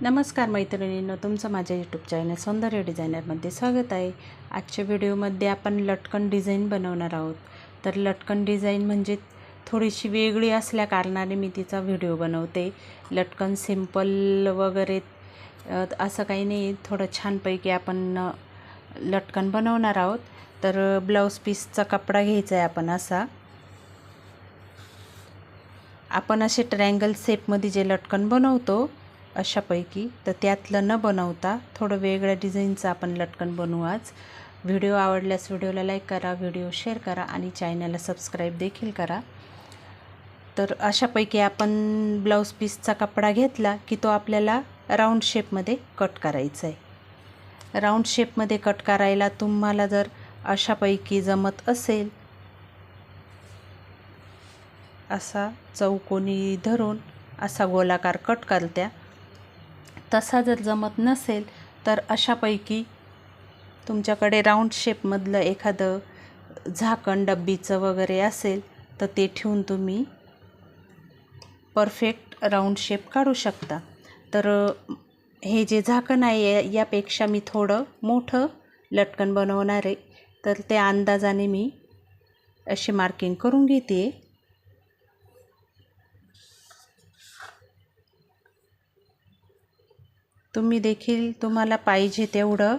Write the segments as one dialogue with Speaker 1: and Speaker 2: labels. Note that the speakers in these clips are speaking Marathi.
Speaker 1: नमस्कार मैत्रिणींनो, तुमचं माझ्या यूट्यूब चॅनल सौंदर्य डिझायनरमध्ये स्वागत आहे। आजच्या व्हिडिओमध्ये आपण लटकन डिझाईन बनवणार आहोत। तर लटकन डिझाईन म्हणजे थोडीशी वेगळी असल्या कारणाने मी तिचा व्हिडिओ बनवते। लटकन सिंपल वगैरे असं काही नाही, थोडं छानपैकी आपण लटकन बनवणार आहोत। तर ब्लाऊज पीसचा कपडा घ्यायचा आहे आपण असे ट्रायंगल शेपमध्ये जे लटकन बनवतो अशापैकी, तर त्यातलं न बनवता थोडं वेगळ्या डिझाईनचं आपण लटकन बनवू आज। व्हिडिओ आवडल्यास व्हिडिओला लाईक करा, व्हिडिओ शेअर करा आणि चॅनलला सबस्क्राईब देखील करा। तर अशापैकी आपण ब्लाऊज पीसचा कपडा घेतला की तो आपल्याला राऊंड शेपमध्ये कट करायचा आहे। राऊंड शेपमध्ये कट करायला तुम्हाला जर अशापैकी जमत असेल, असा चौकोनी धरून असा गोलाकार कट करत्या, तसा जर जमत नसेल तर अशापैकी तुमच्याकडे राऊंड शेपमधलं एखादं झाकण डब्बीचं वगैरे असेल तर ते ठेवून तुम्ही परफेक्ट राऊंड शेप काढू शकता। तर हे जे झाकण आहे यापेक्षा मी थोडं मोठं लटकन बनवणार आहे, तर त्या अंदाजाने मी अशी मार्किंग करून घेते। तुम्ही देखील तुम्हाला पाहिजे तेवढं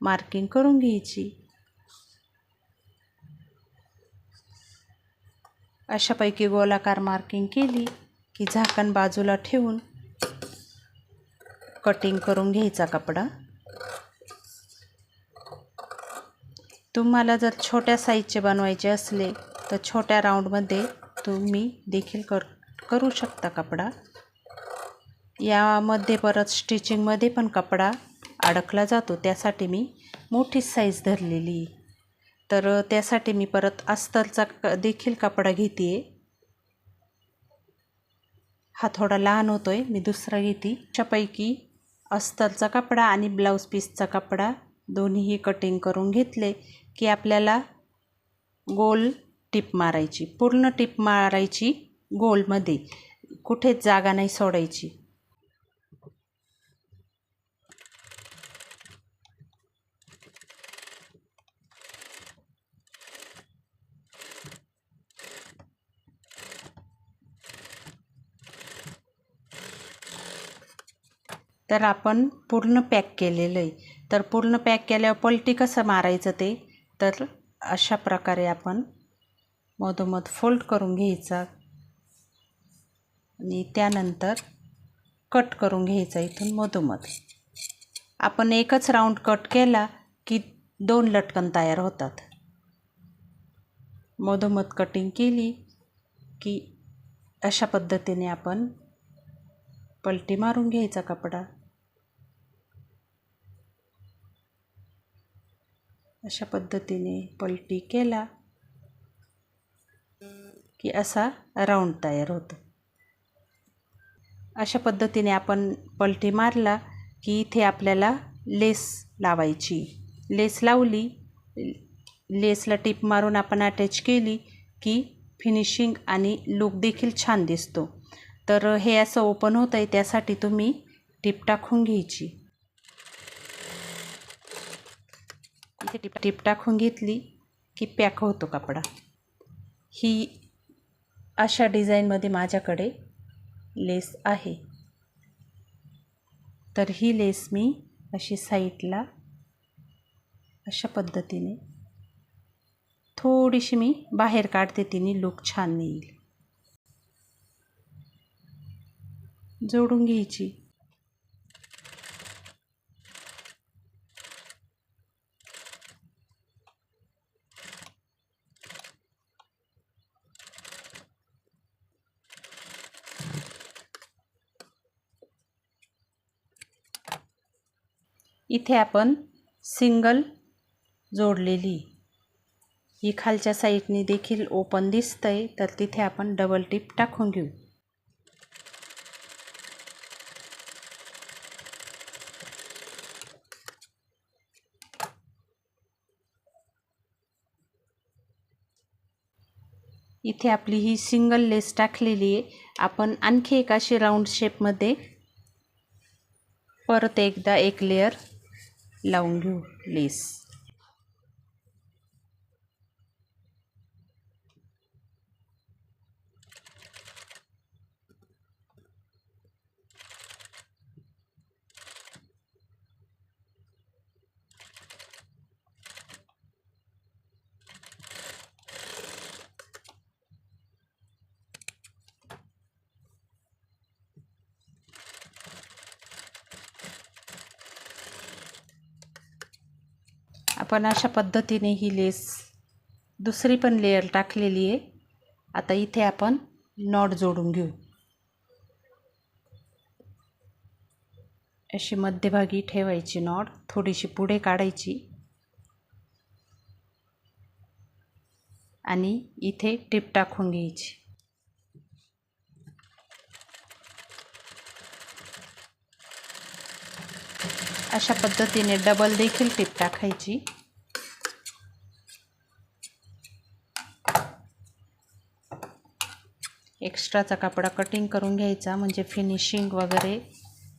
Speaker 1: मार्किंग करून घ्यायची। अशापैकी गोलाकार मार्किंग केली की झाकण बाजूला ठेवून कटिंग करून घ्यायचा कपडा। तुम्हाला जर छोट्या साईजचे बनवायचे असले तर छोट्या राऊंडमध्ये तुम्ही देखील करू शकता कपडा। यामध्ये परत स्टिचिंगमध्ये पण कपडा अडकला जातो, त्यासाठी मी मोठी साईज धरलेली। तर त्यासाठी मी परत अस्तरचा देखील कपडा घेते। हा थोडा लहान होतोय, मी दुसरा घेते। अशापैकी अस्तरचा कपडा आणि ब्लाऊज पीसचा कपडा दोन्हीही कटिंग करून घेतले की आपल्याला गोल टिप मारायची, पूर्ण टिप मारायची गोलमध्ये, कुठेच जागा नाही सोडायची। तर आपण पूर्ण पॅक केलेलं आहे। तर पूर्ण पॅक केल्यावर पलटी कसं मारायचं ते, तर अशा प्रकारे आपण मधोमध फोल्ड करून घ्यायचा आणि त्यानंतर कट करून घ्यायचा इथून मधोमध। आपण एकच राऊंड कट केला की 2 लटकन तयार होतात। मधोमध कटिंग केली की अशा पद्धतीने आपण पलटी मारून घ्यायचा कपडा। अशा पद्धतीने पलटी केला की असा राऊंड तयार होतो। अशा पद्धतीने आपण पलटी मारला की इथे आपल्याला लेस लावायची। लेस लावली, लेसला टिप मारून आपण अटॅच केली की फिनिशिंग आणि लुक देखील छान दिसतो। तर हे असं ओपन होतं आहे, त्यासाठी तुम्ही टिप टाकून घ्यायची। इथे टिप टाकून घेतली की पॅक होतो कपडा। ही अशा डिझाईनमध्ये माझ्याकडे लेस आहे। तर ही लेस मी अशी साईडला अशा पद्धतीने थोडीशी मी बाहेर काढते, तिने लुक छान येईल। जोडून घ्यायची। इथे आपण सिंगल जोडलेली, ही खालच्या साईडने देखील ओपन दिसतंय, तर तिथे आपण डबल टिप टाकून घेऊ। इथे आपली ही सिंगल लेस टाकलेली आहे। आपण आणखी एक अशी राऊंड शेपमध्ये परत एकदा एक लेयर लावून घेऊ लेस. आपण अशा पद्धतीने ही लेस दुसरी पण लेयर टाकलेली आहे. आता इथे आपण नॉट जोडून घेऊ. अशी मध्यभागी ठेवायची नॉट, थोडीशी पुढे काढायची आणि इथे टिप टाकून घ्यायची. अशा पद्धतीने डबल देखील टिप टाकायची. एक्स्ट्राचा कपडा कटिंग करून घ्यायचा, म्हणजे फिनिशिंग वगैरे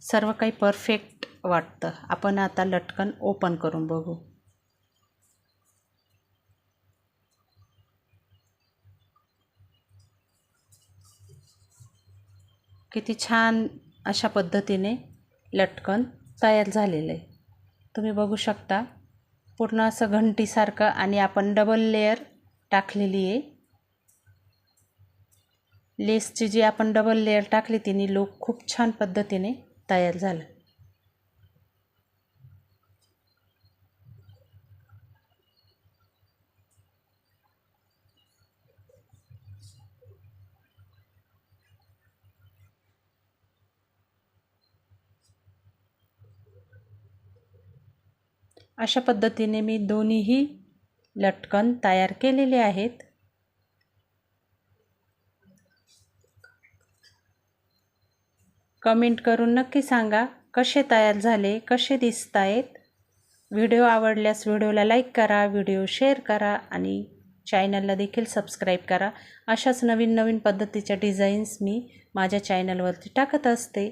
Speaker 1: सर्व काही परफेक्ट वाटतं. आपण आता लटकन ओपन करून बघू. किती छान अशा पद्धतीने लटकन तयार झालेलं आहे. तुम्ही बघू शकता पूर्ण असं घंटीसारखं, आणि आपण डबल लेयर टाकलेली आहे. लेसची जी आपण डबल लेयर टाकली तिने लूक खूप छान पद्धतीने तयार झालं. अशा पद्धतीने मी दोन्हीही लटकन तयार केलेले आहेत. कमेंट करून नक्की सांगा कसे तयार झाले, कसे दिसत आहेत. व्हिडिओ आवडल्यास व्हिडिओला लाईक करा, व्हिडिओ शेअर करा आणि चॅनलला देखील सबस्क्राईब करा. अशाच नवीन नवीन पद्धतीच्या डिझाईन्स मी माझ्या चॅनलवरती टाकत असते.